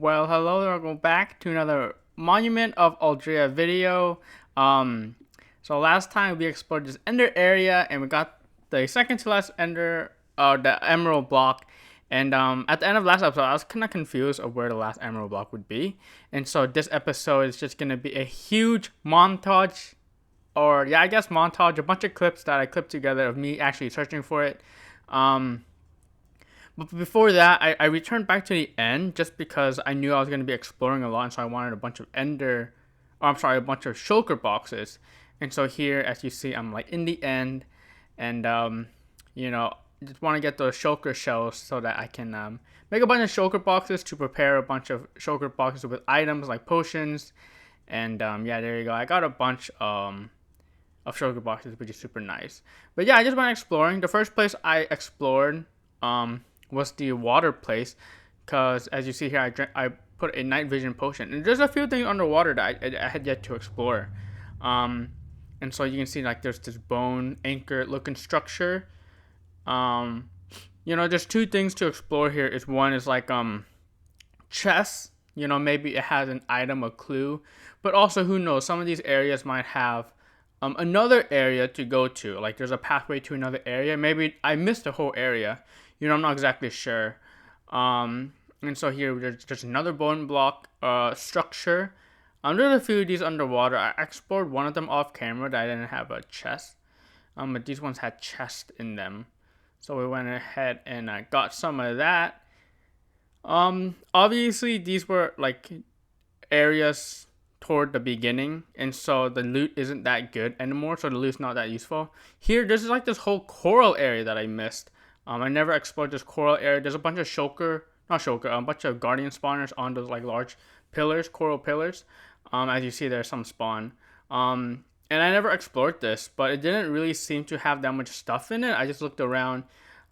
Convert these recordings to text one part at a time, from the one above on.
Well, hello, welcome back to another Monument of Aldrea video. So last time we explored this ender area and we got the second to last ender, the emerald block. And at the end of last episode, I was kind of confused of where the last emerald block would be. And so this episode is just gonna be a huge montage, or yeah, I guess montage, a bunch of clips that I clipped together of me actually searching for it. But before that, I returned back to the end just because I knew I was going to be exploring a lot, and so I wanted a bunch of a bunch of shulker boxes. And so here, as you see, I'm like in the end, and just want to get those shulker shells so that I can make a bunch of shulker boxes to prepare a bunch of shulker boxes with items like potions. And yeah, there you go. I got a bunch of shulker boxes, which is super nice. But yeah, I just went exploring. The first place I explored was the water place, because as you see here, I put a night vision potion, and there's a few things underwater that I had yet to explore. And so you can see like there's this bone anchor looking structure. There's two things to explore here. Is one is like chests. Maybe it has an item, a clue, but also who knows? Some of these areas might have another area to go to. Like there's a pathway to another area. Maybe I missed the whole area. I'm not exactly sure. And so here there's just another bone block structure. There's a few of these underwater. I explored one of them off camera that I didn't have a chest. But these ones had chests in them. So we went ahead and got some of that. Obviously these were like areas toward the beginning, and so the loot isn't that good anymore, so the loot's not that useful. Here, there's like this whole coral area that I missed. I never explored this coral area. There's a bunch of a bunch of guardian spawners on those like large pillars, coral pillars. As you see, there's some spawn. And I never explored this, but it didn't really seem to have that much stuff in it. I just looked around,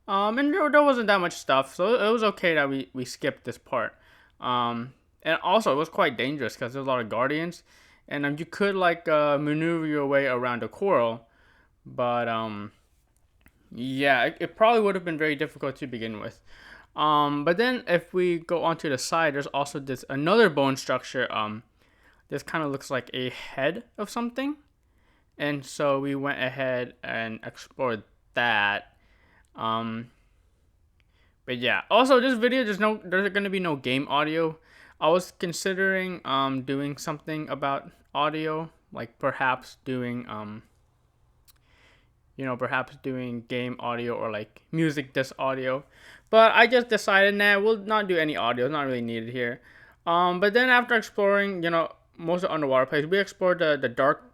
and there wasn't that much stuff, so it was okay that we skipped this part. And also, it was quite dangerous because there's a lot of guardians, and you could like maneuver your way around the coral, but yeah, it probably would have been very difficult to begin with. But then if we go onto the side, there's also this another bone structure. This kind of looks like a head of something, and so we went ahead and explored that. But yeah, also this video, there's gonna be no game audio. I was considering doing something about audio, like perhaps doing game audio or like music disc audio, but I just decided, nah, we'll not do any audio. It's not really needed here. But then after exploring, most of the underwater place, we explored the dark,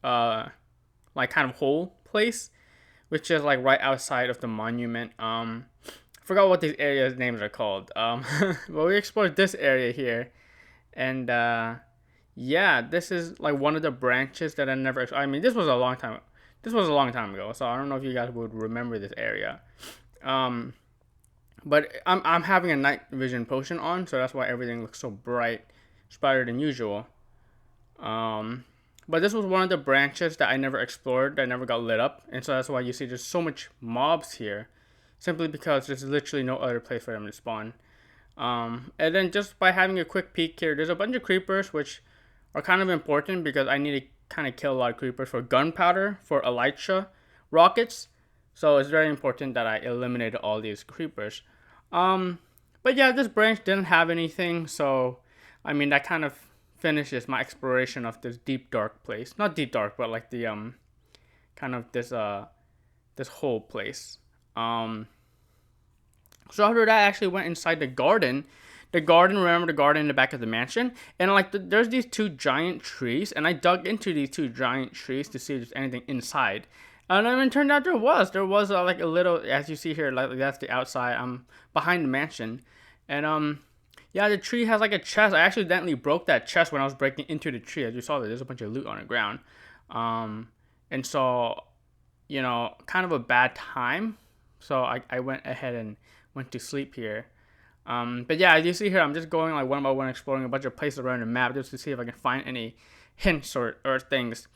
like kind of hole place, which is like right outside of the monument. Forgot what these areas names are called. But we explored this area here, and yeah, this is like one of the branches that I never. I mean, this was a long time. This was a long time ago, so I don't know if you guys would remember this area. But I'm having a night vision potion on, so that's why everything looks so brighter than usual. But this was one of the branches that I never explored, that never got lit up, and so that's why you see there's so much mobs here, simply because there's literally no other place for them to spawn. And then just by having a quick peek here, there's a bunch of creepers, which are kind of important because I need to kind of kill a lot of creepers for gunpowder, for elytra rockets. So it's very important that I eliminated all these creepers. But yeah, this branch didn't have anything, so I mean that kind of finishes my exploration of this deep dark place. Not deep dark, but like the kind of this whole place. So after that, I actually went inside the garden. Remember the garden in the back of the mansion? And like there's these two giant trees, and I dug into these two giant trees to see if there's anything inside. And then it turned out there was like a little, as you see here, like that's the outside. I'm behind the mansion, and yeah, the tree has like a chest. I accidentally broke that chest when I was breaking into the tree. As you saw, there's a bunch of loot on the ground, and so kind of a bad time. So I went ahead and went to sleep here. But yeah, as you see here, I'm just going like one by one, exploring a bunch of places around the map just to see if I can find any hints or things.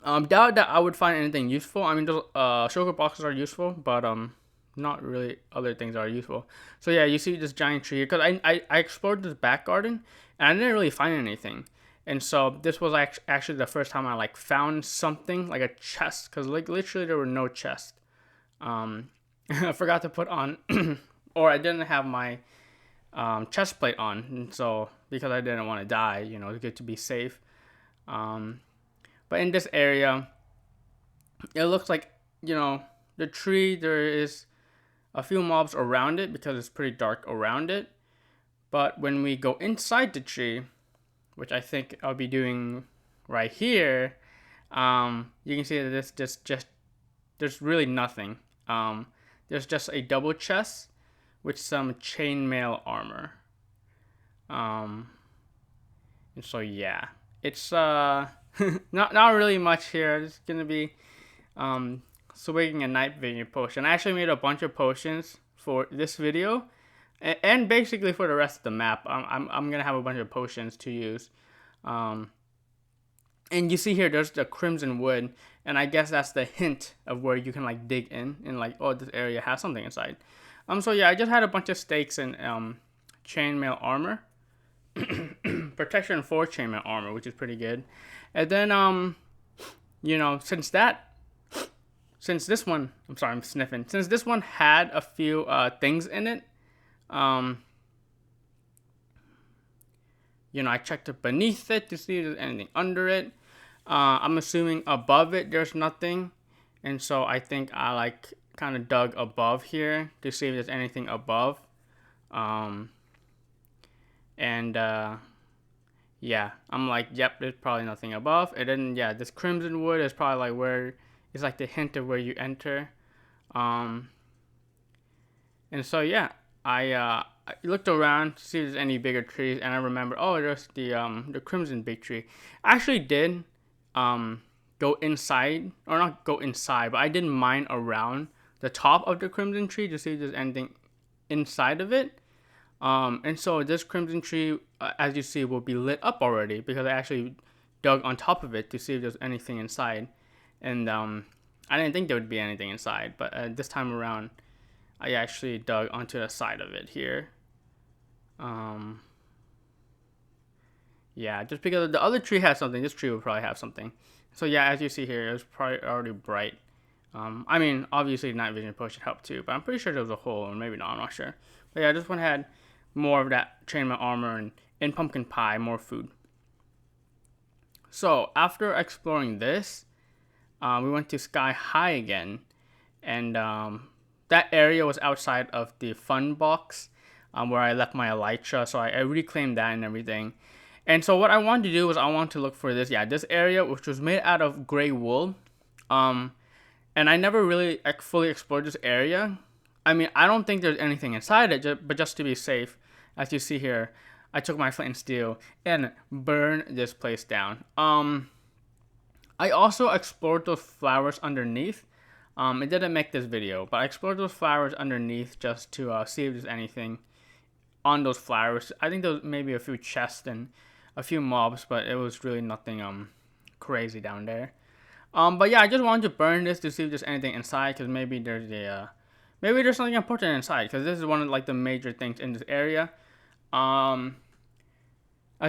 Doubt that I would find anything useful. I mean, those shulker boxes are useful, but not really other things that are useful. So yeah, you see this giant tree, because I explored this back garden and I didn't really find anything. And so this was actually the first time I like found something like a chest, because like literally there were no chests. I forgot to put on, or I didn't have my chest plate on, and so because I didn't want to die, it's good to be safe. But in this area, it looks like, the tree, there is a few mobs around it because it's pretty dark around it. But when we go inside the tree, which I think I'll be doing right here, you can see that there's really nothing. There's just a double chest with some chainmail armor. And so yeah, it's not really much here. It's gonna be swigging a night vision potion. I actually made a bunch of potions for this video, and basically for the rest of the map. I'm gonna have a bunch of potions to use. And you see here, there's the crimson wood, and I guess that's the hint of where you can like dig in and like, oh, this area has something inside. So yeah, I just had a bunch of stakes and chainmail armor, protection for chainmail armor, which is pretty good. And then since this one, I'm sorry, I'm sniffing. Since this one had a few things in it, I checked it beneath it to see if there's anything under it. I'm assuming above it there's nothing, and so I think I like kind of dug above here to see if there's anything above. Yeah, I'm like, yep, there's probably nothing above. And then yeah, this crimson wood is probably like where it's like the hint of where you enter. And so yeah, I looked around to see if there's any bigger trees, and I remember, oh, there's the crimson big tree. I actually did go inside, or not go inside, but I did mine around the top of the crimson tree to see if there's anything inside of it. And so this crimson tree, as you see, will be lit up already because I actually dug on top of it to see if there's anything inside. And I didn't think there would be anything inside, but this time around, I actually dug onto the side of it here. Yeah, just because the other tree has something, this tree will probably have something. So yeah, as you see here, it was probably already bright. I mean, obviously night vision potion helped too, but I'm pretty sure there was a hole, or maybe not, I'm not sure. But yeah, this one had more of that chainmail armor and pumpkin pie, more food. So after exploring this, we went to Sky High again, and that area was outside of the fun box where I left my elytra, so I reclaimed that and everything. And so what I wanted to do was I wanted to look for this area, which was made out of gray wool. And I never really fully explored this area. I mean, I don't think there's anything inside it, but just to be safe, as you see here, I took my flint and steel and burned this place down. I also explored those flowers underneath. It didn't make this video, but I explored those flowers underneath just to see if there's anything on those flowers. I think there was maybe a few chests and a few mobs, but it was really nothing crazy down there. But yeah, I just wanted to burn this to see if there's anything inside, because maybe there's something important inside, because this is one of like the major things in this area. As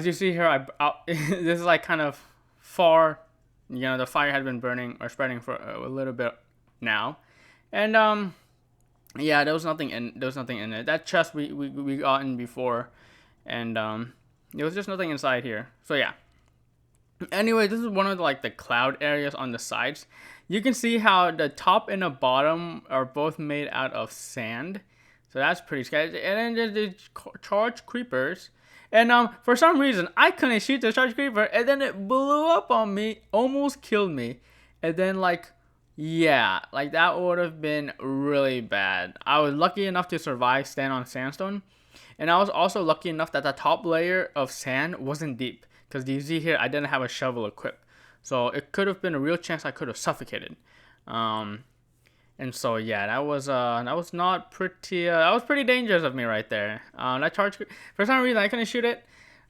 you see here, this is like kind of far. The fire had been burning or spreading for a little bit now, and yeah, there was nothing in it. That chest we got in before, and there was just nothing inside here. So yeah. Anyway, this is one of the cloud areas on the sides. You can see how the top and the bottom are both made out of sand. So that's pretty scary. And then there's the charged creepers. And for some reason, I couldn't shoot the charged creeper. And then it blew up on me. Almost killed me. And then that would have been really bad. I was lucky enough to survive stand on sandstone. And I was also lucky enough that the top layer of sand wasn't deep. Because you see here, I didn't have a shovel equipped. So it could have been a real chance I could have suffocated. And so yeah, that was not pretty. That was pretty dangerous of me right there. That charge, for some reason I couldn't shoot it.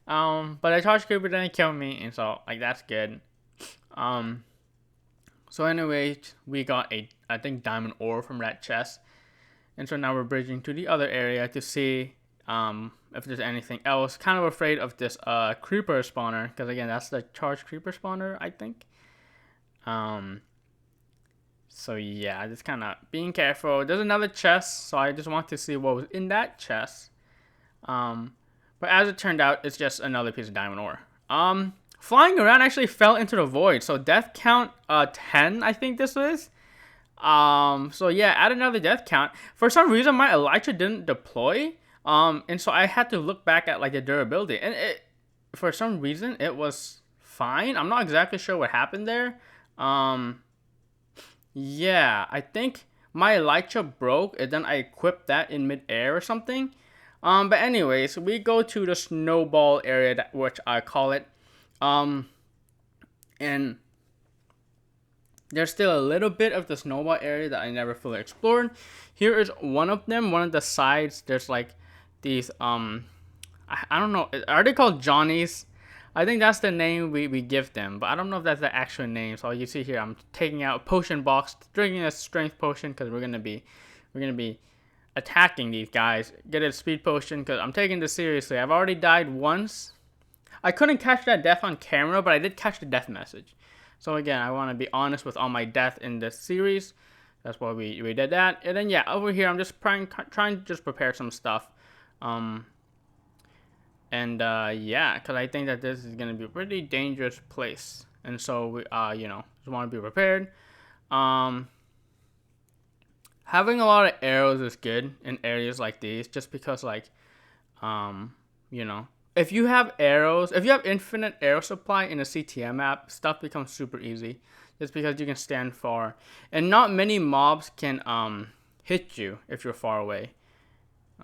But that charge creeper didn't kill me, and so that's good. So anyway, we got I think diamond ore from that chest. And so now we're bridging to the other area to see if there's anything else. Kind of afraid of this creeper spawner, because again, that's the charged creeper spawner, I think. So yeah, just kind of being careful. There's another chest, so I just want to see what was in that chest. But as it turned out, it's just another piece of diamond ore. Flying around actually fell into the void. So death count 10, I think this is. So yeah, add another death count. For some reason, my elytra didn't deploy. And so I had to look back at like the durability, and for some reason it was fine. I'm not exactly sure what happened there. Yeah, I think my elytra broke, and then I equipped that in midair or something. But anyways, we go to the snowball area, which I call it. And there's still a little bit of the snowball area that I never fully explored. Here is one of them. One of the sides, there's like these, I don't know, are they called Johnnies? I think that's the name we give them, but I don't know if that's the actual name. So you see here, I'm taking out a potion box, drinking a strength potion, because we're gonna be attacking these guys. Get a speed potion, because I'm taking this seriously. I've already died once. I couldn't catch that death on camera, but I did catch the death message. So again, I want to be honest with all my death in this series. That's why we did that. And then yeah, over here, I'm just trying to just prepare some stuff. Yeah, because I think that this is going to be a pretty dangerous place. And so we, just want to be prepared. Having a lot of arrows is good in areas like these, just because like, if you have arrows, if you have infinite arrow supply in a CTM map, stuff becomes super easy. Just because you can stand far. And not many mobs can hit you if you're far away.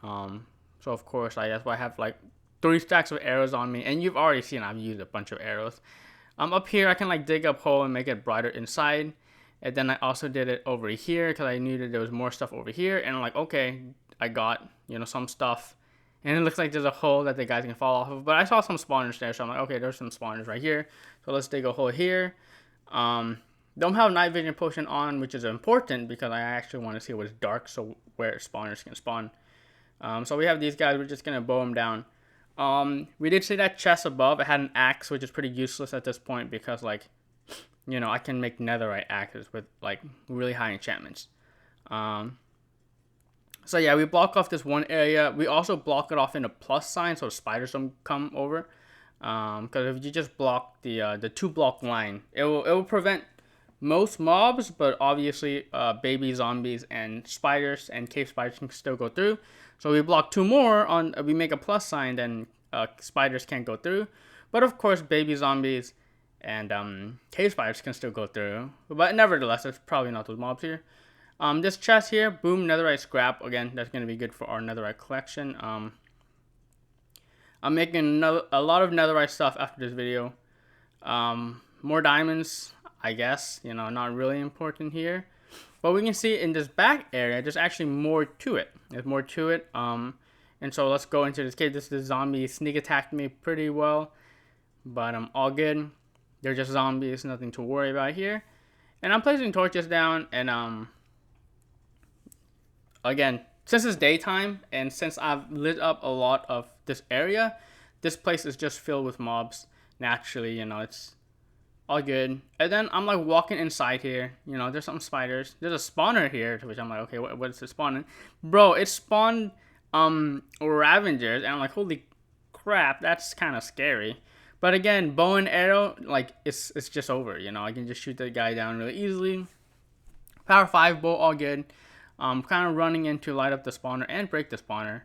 So of course, that's why I have like 3 stacks of arrows on me. And you've already seen I've used a bunch of arrows. Up here, I can like dig up hole and make it brighter inside. And then I also did it over here because I knew that there was more stuff over here. And I'm like, okay, I got, some stuff. And it looks like there's a hole that the guys can fall off of. But I saw some spawners there, so I'm like, okay, there's some spawners right here. So let's dig a hole here. Don't have night vision potion on, which is important because I actually want to see what's dark, so where spawners can spawn. So we have these guys. We're just going to bow them down. We did see that chest above. It had an axe, which is pretty useless at this point because, like, I can make netherite axes with, like, really high enchantments. So yeah, we block off this one area. We also block it off in a plus sign so spiders don't come over. Because if you just block the 2-block line, it will prevent most mobs, but obviously baby zombies and spiders and cave spiders can still go through. So we block 2 more on. We make a plus sign, then spiders can't go through. But of course, baby zombies and cave spiders can still go through. But nevertheless, there's probably not those mobs here. This chest here, boom, netherite scrap. Again, that's going to be good for our netherite collection. I'm making a lot of netherite stuff after this video. More diamonds, I guess, not really important here. But we can see in this back area, there's actually more to it. There's more to it. And so let's go into this cave. This zombie sneak attacked me pretty well. But I'm all good. They're just zombies, nothing to worry about here. And I'm placing torches down and again, since it's daytime and since I've lit up a lot of this area, this place is just filled with mobs. Naturally, it's all good. And then I'm like walking inside here. There's some spiders. There's a spawner here, which I'm like, okay, what is it spawning? Bro, it spawned Ravengers, and I'm like, holy crap, that's kind of scary. But again, bow and arrow, like it's just over. I can just shoot the guy down really easily. Power 5 bow, all good. Kind of running in to light up the spawner and break the spawner.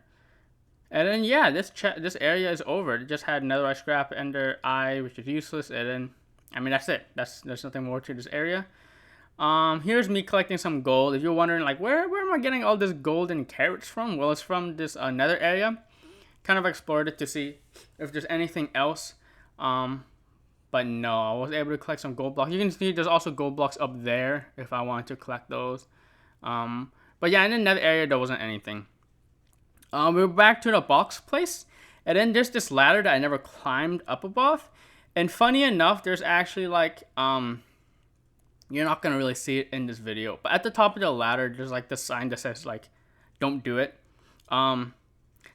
And then yeah, this area is over. It just had netherite scrap, ender eye, which is useless. And then, I mean, that's it. There's nothing more to this area. Here's me collecting some gold. If you're wondering, like, where am I getting all this gold and carrots from? Well, it's from this nether area. Kind of explored it to see if there's anything else. But no, I was able to collect some gold blocks. You can see there's also gold blocks up there if I wanted to collect those. But yeah, in the nether area, there wasn't anything. We're back to the box place. And then there's this ladder that I never climbed up above. And funny enough, there's actually like, you're not going to really see it in this video. But at the top of the ladder, there's like the sign that says like, don't do it.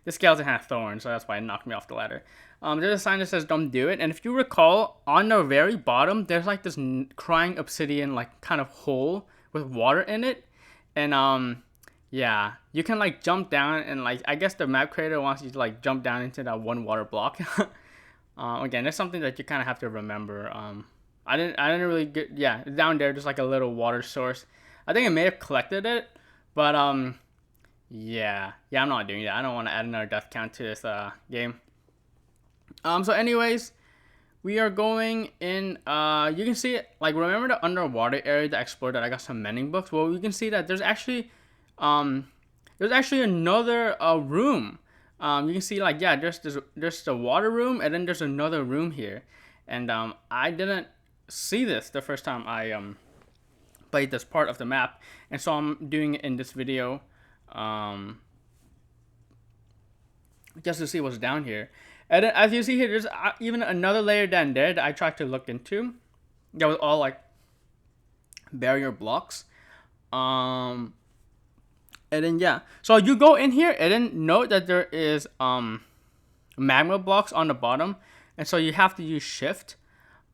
This skeleton had thorns, so that's why it knocked me off the ladder. There's a sign that says don't do it, and if you recall, on the very bottom, there's like this crying obsidian like kind of hole with water in it, and yeah, you can like jump down, and like I guess the map creator wants you to like jump down into that one water block. Again, that's something that you kind of have to remember. I didn't really get, yeah, down there, just like a little water source. I think I may have collected it, but yeah, I'm not doing that. I don't want to add another death count to this game. So anyways, we are going in. You can see it, like, remember the underwater area that I explored that I got some mending books. Well, you can see that there's actually another room. You can see, like, yeah, there's the water room, and then there's another room here, and I didn't see this the first time I played this part of the map, and so I'm doing it in this video just to see what's down here. And then, as you see here, there's even another layer down there that I tried to look into that was all like barrier blocks. And then yeah, so you go in here and then note that there is magma blocks on the bottom, and so you have to use shift.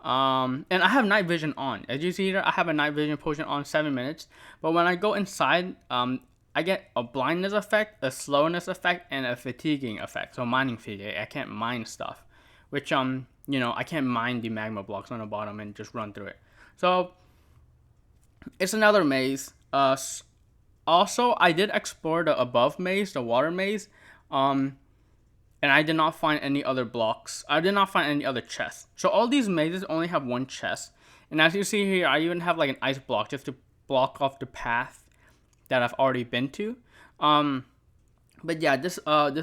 And I have night vision on. As you see here, I have a night vision potion on 7 minutes. But when I go inside, I get a blindness effect, a slowness effect, and a fatiguing effect. So mining fatigue. I can't mine stuff, which you know, I can't mine the magma blocks on the bottom and just run through it. So it's another maze. Also, I did explore the above maze, the water maze, and I did not find any other blocks. I did not find any other chests. So all these mazes only have one chest. And as you see here, I even have like an ice block just to block off the path that I've already been to. But yeah, this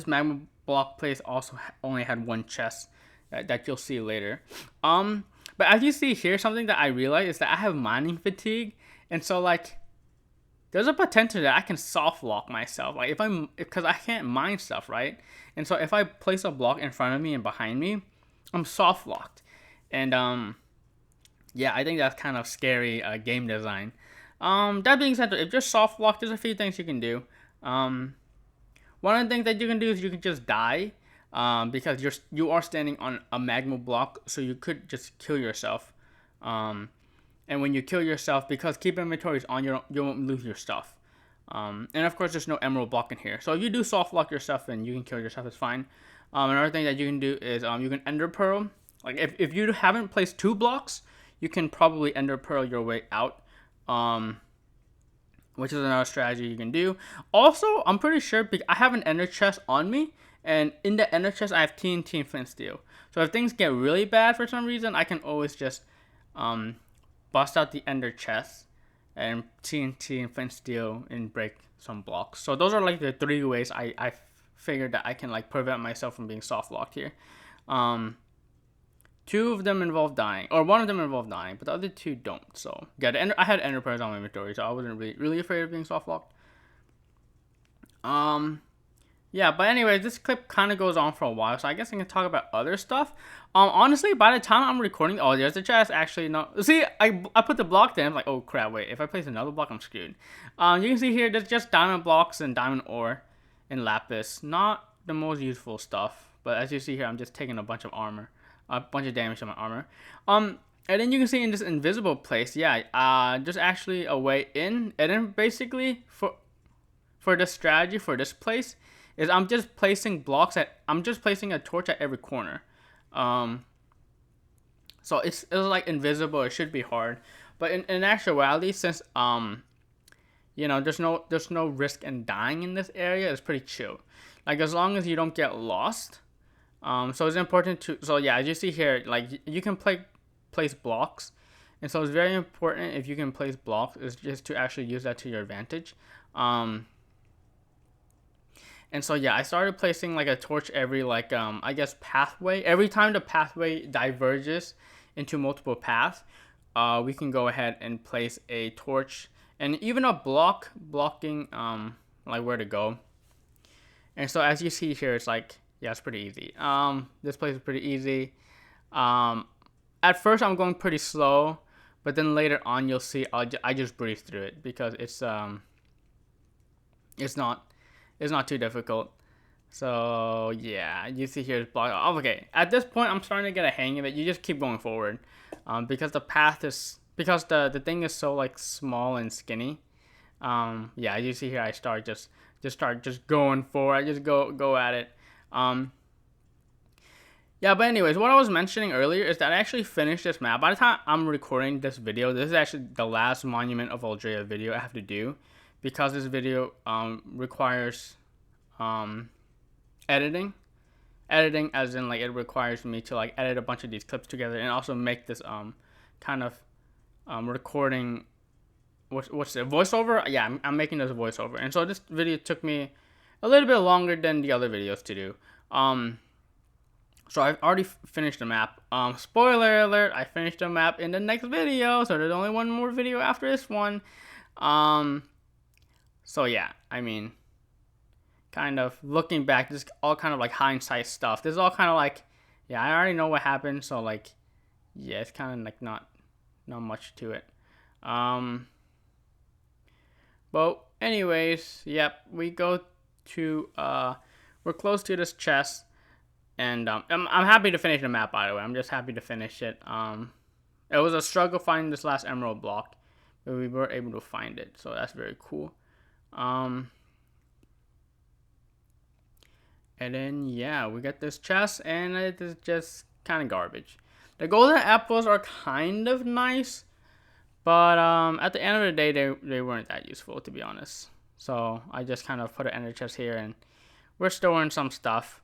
magma block place also only had one chest that you'll see later. But as you see here, something that I realized is that I have mining fatigue, and so like there's a potential that I can soft lock myself, like because I can't mine stuff, right? And so if I place a block in front of me and behind me, I'm soft locked. And yeah, I think that's kind of scary game design. That being said, if you're soft locked, there's a few things you can do. One of the things that you can do is you can just die, because you are standing on a magma block, so you could just kill yourself. And when you kill yourself, because keep inventory is on, you won't lose your stuff. And of course, there's no emerald block in here. So if you do soft lock yourself and you can kill yourself, it's fine. Another thing that you can do is you can ender pearl. Like if you haven't placed 2 blocks, you can probably ender pearl your way out. Which is another strategy you can do. Also, I'm pretty sure I have an ender chest on me, and in the ender chest I have TNT and flint steel. So if things get really bad for some reason, I can always just bust out the ender chest and TNT and flint steel and break some blocks. So those are like the 3 ways I figured that I can like prevent myself from being soft locked here. 2 of them involve dying, or 1 of them involved dying, but the other 2 don't. So yeah, I had ender pearls on my inventory, so I wasn't really afraid of being soft locked. Yeah, but anyways, this clip kind of goes on for a while, so I guess I can talk about other stuff. Honestly, by the time I'm recording, oh, there's the chest. Actually, no. See, I put the block there. I'm like, oh crap, wait. If I place another block, I'm screwed. You can see here, there's just diamond blocks and diamond ore and lapis. Not the most useful stuff, but as you see here, I'm just taking a bunch of armor. A bunch of damage to my armor. And then you can see in this invisible place, yeah, there's actually a way in. And then basically for this strategy for this place is I'm just placing a torch at every corner. So it's like invisible. It should be hard, but in actuality, since you know, there's no risk in dying in this area, it's pretty chill. Like as long as you don't get lost. So it's important to, so yeah, as you see here, like you can place blocks, and so it's very important if you can place blocks is just to actually use that to your advantage. And so yeah, I started placing like a torch every like I guess pathway. Every time the pathway diverges into multiple paths, we can go ahead and place a torch and even a blocking like where to go. And so as you see here, it's like, yeah, it's pretty easy. This place is pretty easy. At first I'm going pretty slow, but then later on you'll see I just breeze through it because it's not It's not too difficult. So yeah, you see here is block. Oh, okay, at this point I'm starting to get a hang of it. You just keep going forward, because the path is because the thing is so like small and skinny. Yeah, you see here I start just going forward. I just go at it. Yeah, but anyways, what I was mentioning earlier is that I actually finished this map. By the time I'm recording this video, this is actually the last Monument of Aldrea video I have to do, because this video requires editing. Editing as in like it requires me to like edit a bunch of these clips together and also make this kind of recording. What's it, voiceover? Yeah, I'm making this voiceover, and so this video took me a little bit longer than the other videos to do. So I've already finished the map. Spoiler alert, I finished the map in the next video, so there's only one more video after this one. So yeah, I mean, kind of looking back, this is all kind of like hindsight stuff. This is all kind of like, yeah, I already know what happened, so like, yeah, it's kind of like not much to it. But anyways, yep, we go to we're close to this chest. And I'm happy to finish the map, by the way. I'm just happy to finish it. It was a struggle finding this last emerald block, but we were able to find it, so that's very cool. And then yeah, we get this chest, and it is just kind of garbage. The golden apples are kind of nice, but at the end of the day, they weren't that useful, to be honest. So I just kind of put an ender chest here, and we're storing some stuff.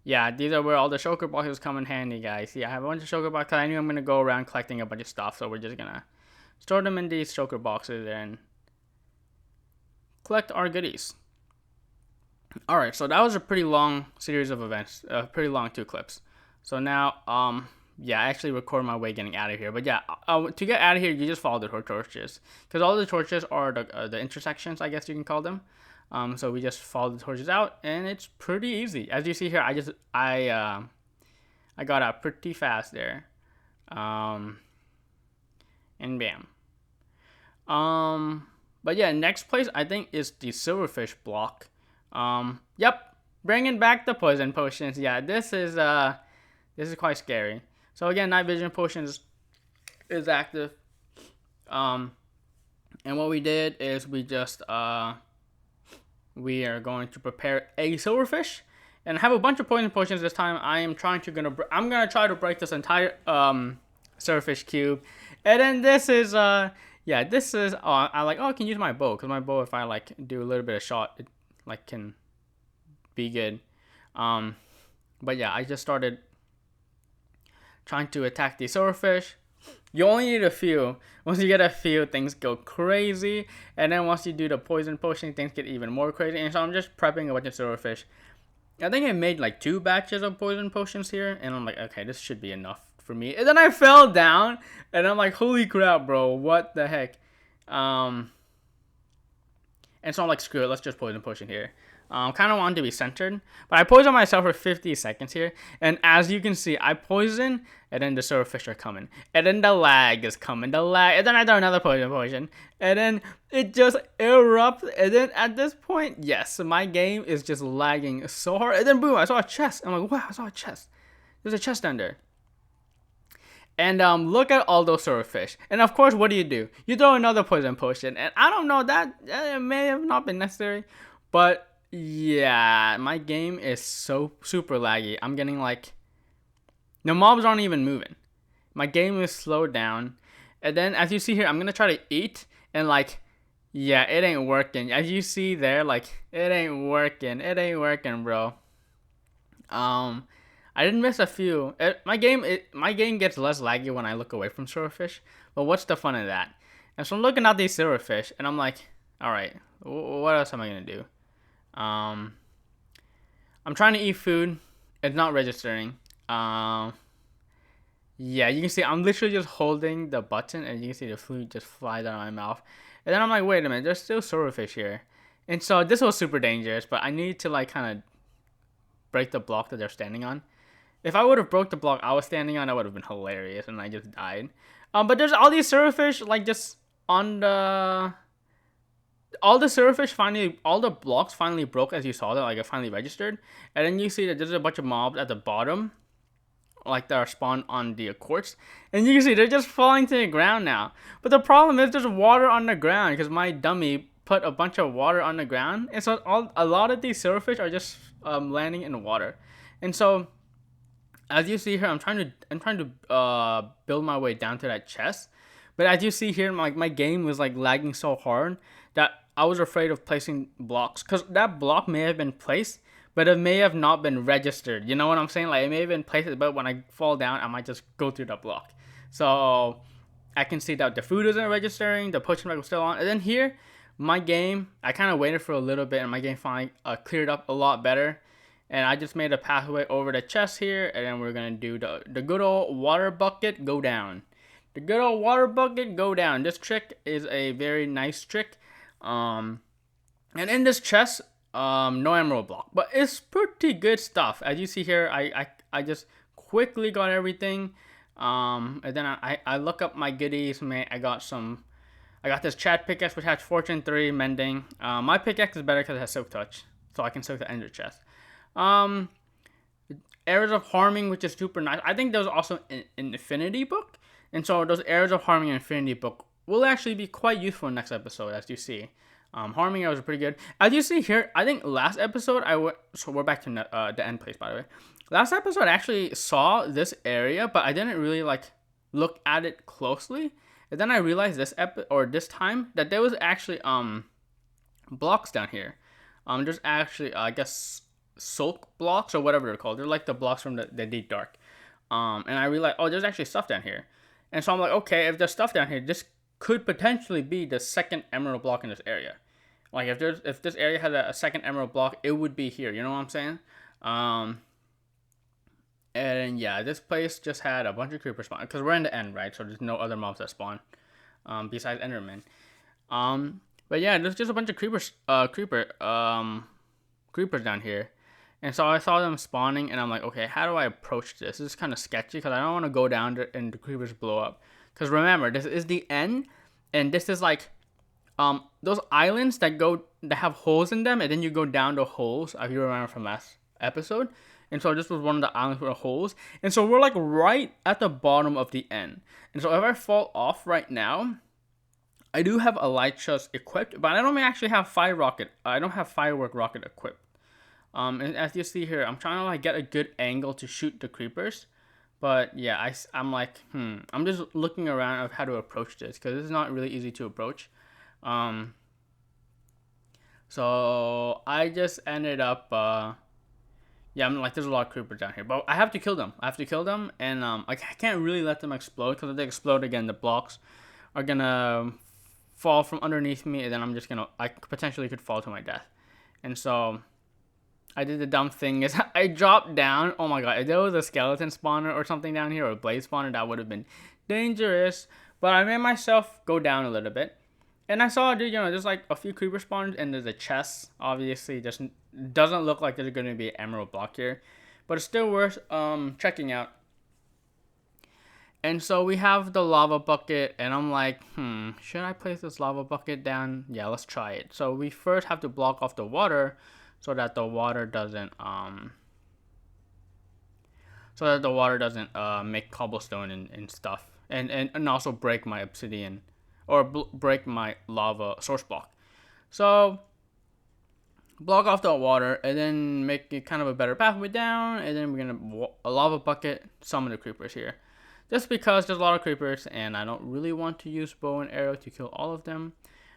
Yeah, these are where all the shulker boxes come in handy, guys. Yeah, I have a bunch of shulker boxes. I knew I'm gonna go around collecting a bunch of stuff, so we're just gonna store them in these shulker boxes and collect our goodies. Alright, so that was a pretty long series of events, pretty long 2 clips. So now, yeah, I actually record my way getting out of here. But yeah, to get out of here, you just follow the torches, because all the torches are the intersections, I guess you can call them. So we just follow the torches out, and it's pretty easy. As you see here, I got out pretty fast there, and bam. But yeah, next place I think is the silverfish block. Yep, bringing back the poison potions. Yeah, this is quite scary. So again, night vision potions is active. And what we did is we just we are going to prepare a silverfish and have a bunch of poison potions this time. I'm gonna try to break this entire silverfish cube. And then this is yeah, this is I like, oh, I can use my bow, because my bow, if I like do a little bit of shot, it like can be good. But yeah, I just started trying to attack the silverfish. You only need a few. Once you get a few, things go crazy. And then once you do the poison potion, things get even more crazy. And so I'm just prepping a bunch of silverfish. I think I made like 2 batches of poison potions here. And I'm like, okay, this should be enough for me. And then I fell down. And I'm like, holy crap, bro. What the heck? And so I'm like, screw it. Let's just poison potion here. Kind of wanted to be centered, but I poisoned myself for 50 seconds here, and as you can see, I poison, and then the silverfish are coming, and then the lag is coming, and then I do another poison, and then it just erupts, and then at this point, yes, my game is just lagging so hard, and then boom, I saw a chest. I'm like, wow, I saw a chest. There's a chest down there. And look at all those silverfish. And of course, what do? You throw another poison potion, and I don't know, that may have not been necessary, but yeah, my game is so super laggy. I'm getting like, the mobs aren't even moving. My game is slowed down. And then as you see here, I'm gonna try to eat, and like, yeah, it ain't working. As you see there, like, it ain't working, bro. I didn't miss a few. My game gets less laggy when I look away from silverfish, but what's the fun of that? And so I'm looking at these silverfish, and I'm like, all right, what else am I gonna do? I'm trying to eat food. It's not registering. Yeah, you can see I'm literally just holding the button, and you can see the food just flies out of my mouth. And then I'm like, wait a minute, there's still silverfish here. And so this was super dangerous, but I need to like kind of break the block that they're standing on. If I would have broke the block I was standing on, that would have been hilarious, and I just died. But there's all these silverfish like just on the all the silverfish finally, all the blocks finally broke as you saw that, like it finally registered. And then you see that there's a bunch of mobs at the bottom, like that are spawned on the quartz. And you can see they're just falling to the ground now. But the problem is there's water on the ground because my dummy put a bunch of water on the ground. And so a lot of these silverfish are just landing in the water. And so as you see here, I'm trying to build my way down to that chest. But as you see here, my game was like lagging so hard that I was afraid of placing blocks, because that block may have been placed, but it may have not been registered. You know what I'm saying? Like it may have been placed, but when I fall down, I might just go through that block. So I can see that the food isn't registering, the potion bag was still on, and then here, my game, I kind of waited for a little bit, and my game finally cleared up a lot better. And I just made a pathway over the chest here, and then we're gonna do the good old water bucket go down. The good old water bucket go down. This trick is a very nice trick. And in this chest, no emerald block, but it's pretty good stuff. As you see here, I just quickly got everything. And then I look up my goodies. Man, I got this Chad pickaxe which has fortune 3 mending. My pickaxe is better because it has silk touch, so I can soak the ender chest. Areas of harming, which is super nice. I think there's also an infinity book, and so those areas of harming and infinity book will actually be quite useful in next episode, as you see. Harming areas are pretty good. As you see here, I think last episode so we're back to the end place, by the way. Last episode I actually saw this area, but I didn't really like look at it closely. And then I realized this time that there was actually blocks down here. There's actually I guess sulk blocks or whatever they're called. They're like the blocks from the deep dark. And I realized, oh, there's actually stuff down here. And so I'm like, okay, if there's stuff down here, this could potentially be the second emerald block in this area. Like if this area had a second emerald block, it would be here. You know what I'm saying? And yeah, this place just had a bunch of creepers spawn because we're in the end, right? So there's no other mobs that spawn besides Enderman. But yeah, there's just a bunch of creepers down here. And so I saw them spawning, and I'm like, okay, how do I approach this? This is kind of sketchy because I don't want to go down there and the creepers blow up. Because remember, this is the end, and this is like those islands that have holes in them, and then you go down the holes, if you remember from last episode. And so this was one of the islands with the holes. And so we're like right at the bottom of the end. And so if I fall off right now, I do have Elytra's equipped, but I don't actually have I don't have firework rocket equipped. And as you see here, I'm trying to like get a good angle to shoot the creepers. But yeah, I'm like, I'm just looking around of how to approach this because it's not really easy to approach. So I just ended up, yeah, I'm like, there's a lot of creepers down here, but I have to kill them. And I can't really let them explode because if they explode again, the blocks are gonna fall from underneath me, and then I potentially could fall to my death. And so I did the dumb thing is I dropped down. Oh my god, if there was a skeleton spawner or something down here, or a blaze spawner, that would have been dangerous. But I made myself go down a little bit. And I saw, dude, there's like a few creeper spawns, and there's a chest. Obviously, just doesn't look like there's going to be an emerald block here. But it's still worth checking out. And so we have the lava bucket, and I'm like, should I place this lava bucket down? Yeah, let's try it. So we first have to block off the water, so that the water doesn't make cobblestone and stuff, and also break my obsidian or break my lava source block. So block off the water and then make it kind of a better pathway down, and then we're gonna a lava bucket summon the creepers here, just because there's a lot of creepers and I don't really want to use bow and arrow to kill all of them.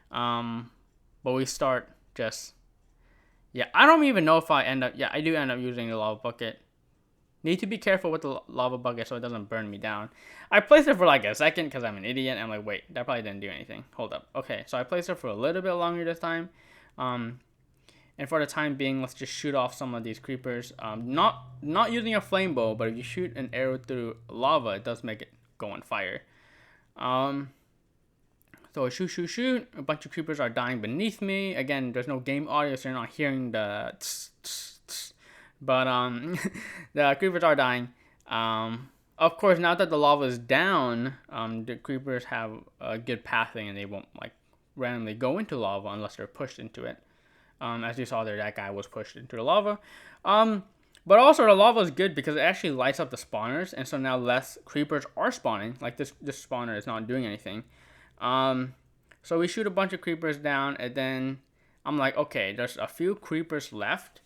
But we start just. Yeah, I don't even know if I end up... Yeah, I do end up using the lava bucket. Need to be careful with the lava bucket so it doesn't burn me down. I placed it for like a second because I'm an idiot. I'm like, wait, that probably didn't do anything. Hold up. Okay, so I placed it for a little bit longer this time. And for the time being, let's just shoot off some of these creepers. Not using a flame bow, but if you shoot an arrow through lava, it does make it go on fire. So shoot. A bunch of creepers are dying beneath me. Again, there's no game audio, so you're not hearing the tss. But the creepers are dying. Of course, now that the lava is down, the creepers have a good pathing and they won't like randomly go into lava unless they're pushed into it. As you saw there, that guy was pushed into the lava. But also the lava is good because it actually lights up the spawners, and so now less creepers are spawning. Like this spawner is not doing anything. So we shoot a bunch of creepers down, and then I'm like, okay, there's a few creepers left.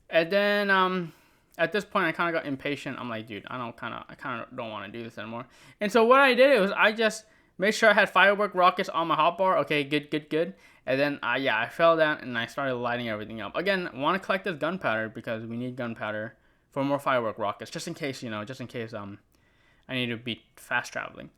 And then at this point I kind of got impatient. I'm like, dude, I kind of don't want to do this anymore. And so what I did was I just made sure I had firework rockets on my hotbar. Okay, good. And then I fell down and I started lighting everything up. Again, want to collect this gunpowder because we need gunpowder for more firework rockets, just in case I need to be fast traveling.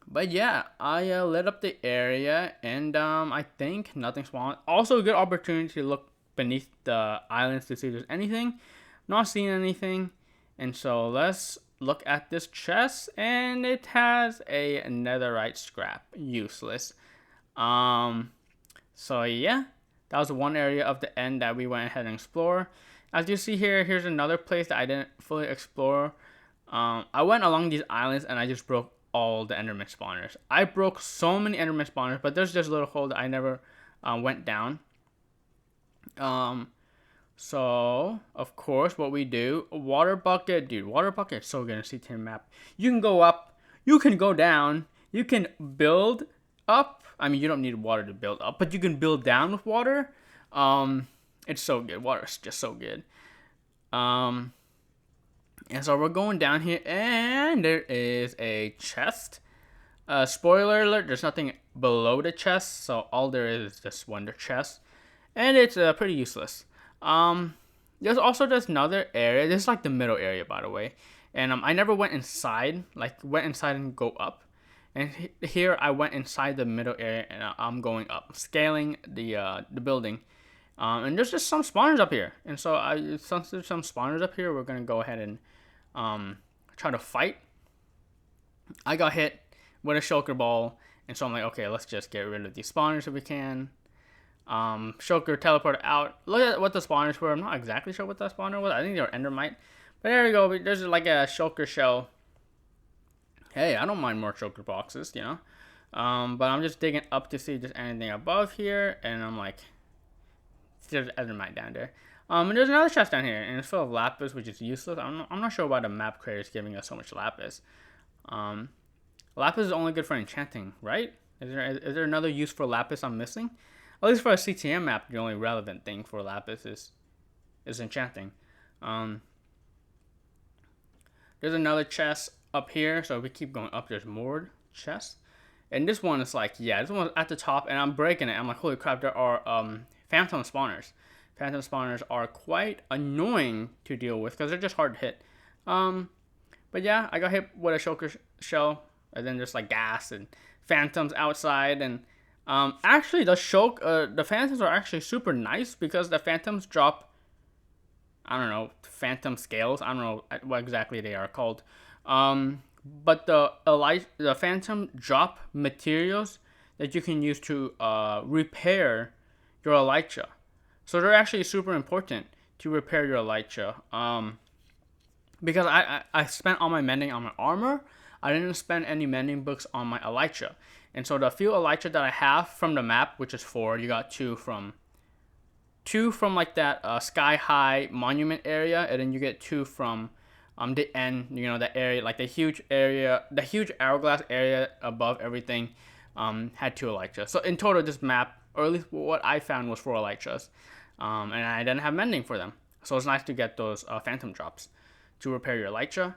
But yeah, I lit up the area, and I think nothing spawned. Also a good opportunity to look beneath the islands to see if there's anything. Not seeing anything. And so let's look at this chest, and it has a netherite scrap. Useless. So yeah, that was one area of the end that we went ahead and explored. As you see here, here's another place that I didn't fully explore. I went along these islands and I just broke all the enderman spawners. I broke so many enderman spawners, but there's just a little hole that I never went down. So of course what we do, water bucket, dude, water bucket is so good in CTM map. You can go up, you can go down, you can build up. I mean, you don't need water to build up, but you can build down with water. It's so good. Water is just so good. And so we're going down here, and there is a chest. Spoiler alert, there's nothing below the chest, so all there is this wonder chest. And it's pretty useless. There's also this another area. This is like the middle area, by the way. And I never went inside, and go up. And here I went inside the middle area, and I'm going up, scaling the building. And there's just some spawners up here. And so since there's some spawners up here, we're gonna go ahead and try to fight. I got hit with a shulker ball, and so I'm like, okay, let's just get rid of these spawners if we can. Shulker teleported out. Look at what the spawners were. I'm not exactly sure what that spawner was. I think they were endermite. But there we go. There's like a shulker shell. Hey, I don't mind more shulker boxes, you know. But I'm just digging up to see if there's anything above here, and I'm like, there's endermite down there. And there's another chest down here, and it's full of lapis, which is useless. I'm not sure why the map creator is giving us so much lapis. Lapis is only good for enchanting, right? Is there another use for lapis I'm missing? At least for a CTM map, the only relevant thing for lapis is enchanting. There's another chest up here, so if we keep going up, there's more chests. And this one is like, yeah, this one's at the top, and I'm breaking it. I'm like, holy crap, there are phantom spawners. Phantom spawners are quite annoying to deal with because they're just hard to hit. But yeah, I got hit with a shulker shell, and then there's like gas and phantoms outside. And actually, the phantoms are actually super nice because the phantoms drop, I don't know, phantom scales. I don't know what exactly they are called. But the phantom drop materials that you can use to repair your elytra. So they're actually super important to repair your elytra. Because I spent all my mending on my armor. I didn't spend any mending books on my elytra. And so the few elytra that I have from the map, which is 4, you got 2 from like that sky high monument area, and then you get 2 from the end, you know, that area, like the huge hourglass area above everything, had 2 elytras. So in total, this map, or at least what I found, was 4 elytras. And I didn't have mending for them. So it's nice to get those phantom drops to repair your elytra.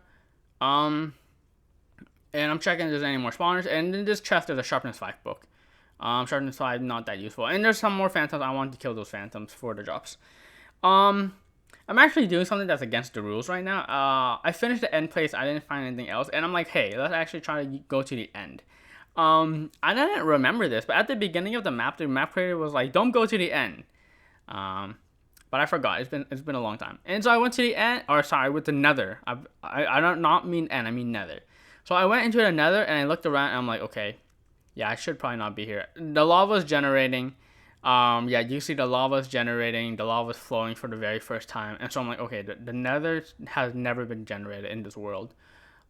And I'm checking if there's any more spawners. And in this chest, there's a sharpness 5 book. Sharpness 5, not that useful. And there's some more phantoms. I want to kill those phantoms for the drops. I'm actually doing something that's against the rules right now. I finished the end place. I didn't find anything else. And I'm like, hey, let's actually try to go to the end. I didn't remember this, but at the beginning of the map creator was like, don't go to the end. But I forgot. It's been a long time. And so I went to the end, with the nether. I don't not mean end, I mean nether. So I went into the nether and I looked around and I'm like, okay, yeah, I should probably not be here. The lava's generating. Yeah, you see the lava's generating. The lava's flowing for the very first time. And so I'm like, okay, the nether has never been generated in this world.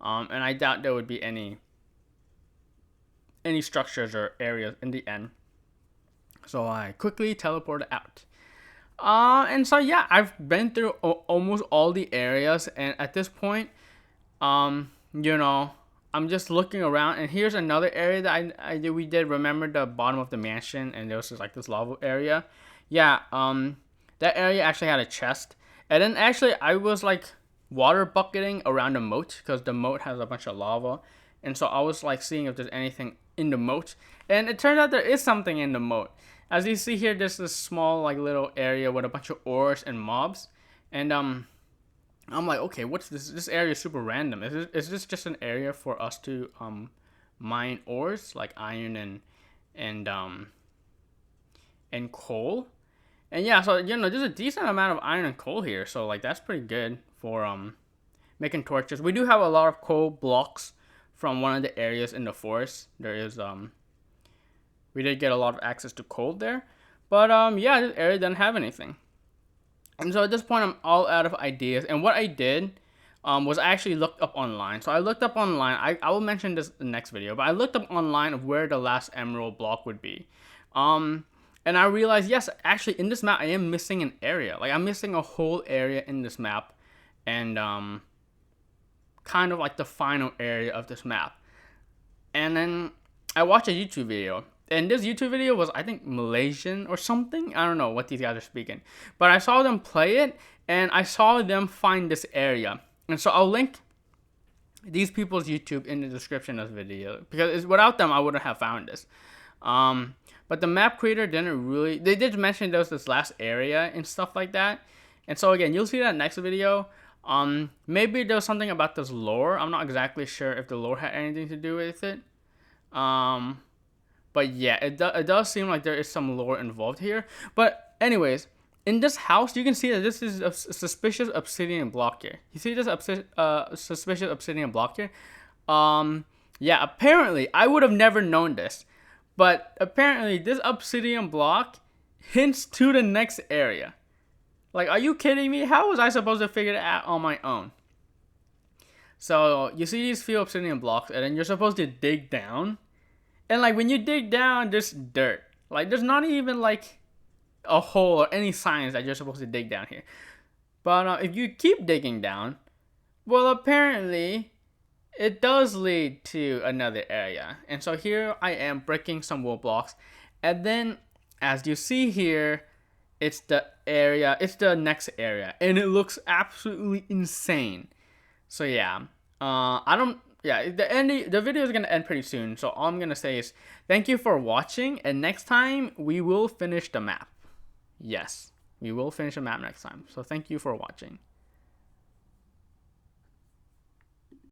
And I doubt there would be any any structures or areas in the end. So I quickly teleported out. And so yeah, I've been through almost all the areas, and at this point, you know, I'm just looking around, and here's another area that we did. Remember the bottom of the mansion, and there was just like this lava area. Yeah, that area actually had a chest, and then actually I was like water bucketing around the moat because the moat has a bunch of lava, and so I was like seeing if there's anything in the moat, and it turns out there is something in the moat. As you see here, there's this small like little area with a bunch of ores and mobs, and I'm like, okay, what's this? This area is super random. Is this just an area for us to mine ores like iron and and coal? And yeah, so you know, there's a decent amount of iron and coal here, so like that's pretty good for making torches. We do have a lot of coal blocks from one of the areas in the forest. There is we did get a lot of access to coal there, but yeah, this area doesn't have anything. And so at this point, I'm all out of ideas. And what I did was I actually looked up online. So I looked up online. I will mention this in the next video, but I looked up online of where the last emerald block would be. And I realized, yes, actually in this map, I am missing an area. Like I'm missing a whole area in this map. And kind of like the final area of this map. And then I watched a YouTube video. And this YouTube video was, I think, Malaysian or something. I don't know what these guys are speaking. But I saw them play it, and I saw them find this area. And so I'll link these people's YouTube in the description of the video, because without them, I wouldn't have found this. But the map creator didn't really... They did mention there was this last area and stuff like that. And so again, you'll see that next video. Maybe there was something about this lore. I'm not exactly sure if the lore had anything to do with it. But yeah, it does seem like there is some lore involved here. But anyways, in this house, you can see that this is a suspicious obsidian block here. You see this suspicious obsidian block here? Yeah, apparently, I would have never known this. But apparently, this obsidian block hints to the next area. Like, are you kidding me? How was I supposed to figure it out on my own? So, you see these few obsidian blocks, and then you're supposed to dig down. And like when you dig down, there's dirt. Like there's not even like a hole or any signs that you're supposed to dig down here. But if you keep digging down, well, apparently it does lead to another area. And so here I am breaking some wool blocks. And then as you see here, it's the area, it's the next area. And it looks absolutely insane. So yeah, the video is gonna end pretty soon, so all I'm gonna say is thank you for watching, and next time we will finish the map. Yes, we will finish the map next time. So thank you for watching.